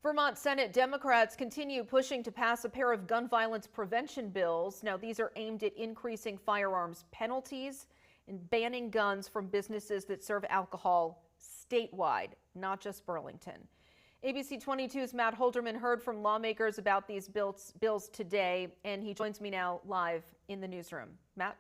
Vermont Senate Democrats continue pushing to pass a pair of gun violence prevention bills. Now, these are aimed at increasing firearms penalties and banning guns from businesses that serve alcohol statewide, not just Burlington. ABC 22's Matt Holderman heard from lawmakers about these bills today, and he joins me now live in the newsroom. Matt?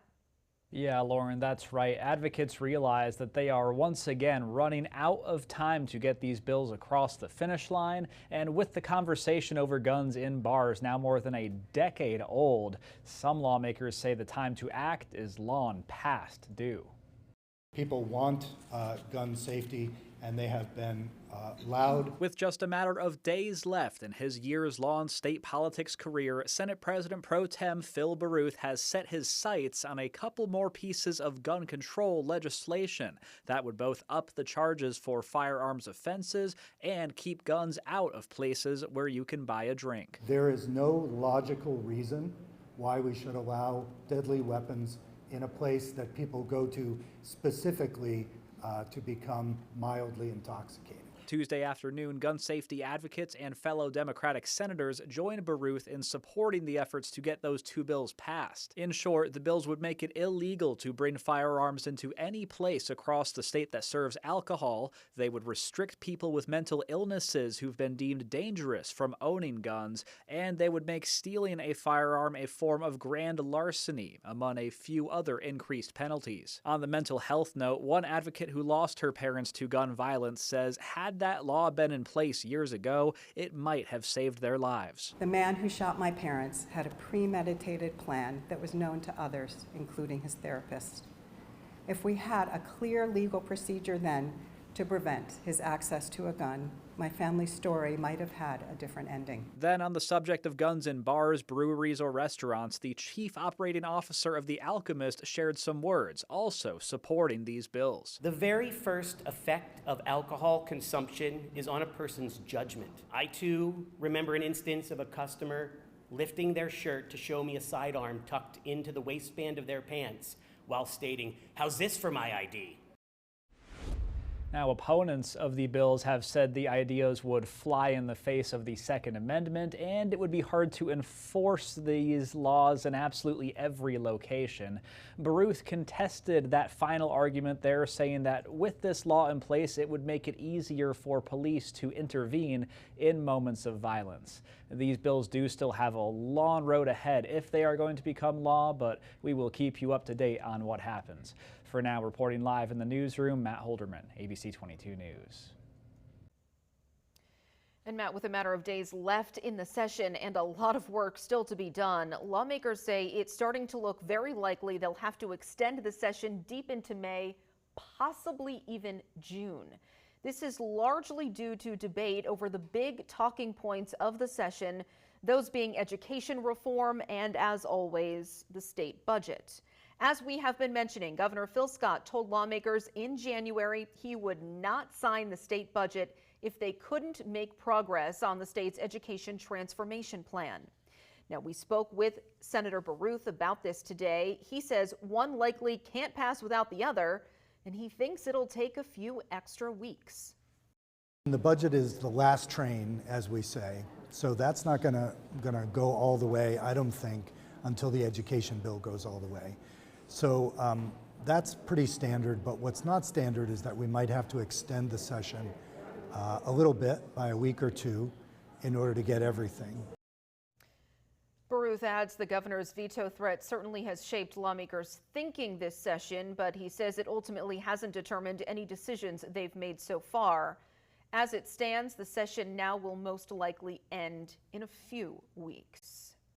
Yeah, Lauren, that's right. Advocates realize that they are once again running out of time to get these bills across the finish line. And with the conversation over guns in bars now more than a decade old, some lawmakers say the time to act is long past due. People want gun safety, and they have been loud. With just a matter of days left in his years-long state politics career, Senate President Pro Tem Phil Baruth has set his sights on a couple more pieces of gun control legislation that would both up the charges for firearms offenses and keep guns out of places where you can buy a drink. There is no logical reason why we should allow deadly weapons in a place that people go to specifically to become mildly intoxicated. Tuesday afternoon, gun safety advocates and fellow Democratic senators joined Baruth in supporting the efforts to get those two bills passed. In short, the bills would make it illegal to bring firearms into any place across the state that serves alcohol. They would restrict people with mental illnesses who've been deemed dangerous from owning guns, and they would make stealing a firearm a form of grand larceny, among a few other increased penalties. On the mental health note, one advocate who lost her parents to gun violence says had that law been in place years ago, it might have saved their lives. The man who shot my parents had a premeditated plan that was known to others, including his therapist. If we had a clear legal procedure then to prevent his access to a gun, my family's story might have had a different ending. Then on the subject of guns in bars, breweries, or restaurants, the chief operating officer of The Alchemist shared some words, also supporting these bills. The very first effect of alcohol consumption is on a person's judgment. I too remember an instance of a customer lifting their shirt to show me a sidearm tucked into the waistband of their pants while stating, "How's this for my ID?" Now, opponents of the bills have said the ideas would fly in the face of the Second Amendment, and it would be hard to enforce these laws in absolutely every location. Baruth contested that final argument there, saying that with this law in place, it would make it easier for police to intervene in moments of violence. These bills do still have a long road ahead if they are going to become law, but we will keep you up to date on what happens. For now, reporting live in the newsroom, Matt Holderman, ABC 22 News. And Matt, with a matter of days left in the session and a lot of work still to be done, lawmakers say it's starting to look very likely they'll have to extend the session deep into May, possibly even June. This is largely due to debate over the big talking points of the session, those being education reform and, as always, the state budget. As we have been mentioning, Governor Phil Scott told lawmakers in January he would not sign the state budget if they couldn't make progress on the state's education transformation plan. Now, we spoke with Senator Baruth about this today. He says one likely can't pass without the other, and he thinks it'll take a few extra weeks. The budget is the last train, as we say, so that's not gonna go all the way, I don't think, until the education bill goes all the way. So that's pretty standard, but what's not standard is that we might have to extend the session a little bit by a week or two in order to get everything. Baruth adds the governor's veto threat certainly has shaped lawmakers' thinking this session, but he says it ultimately hasn't determined any decisions they've made so far. As it stands, the session now will most likely end in a few weeks.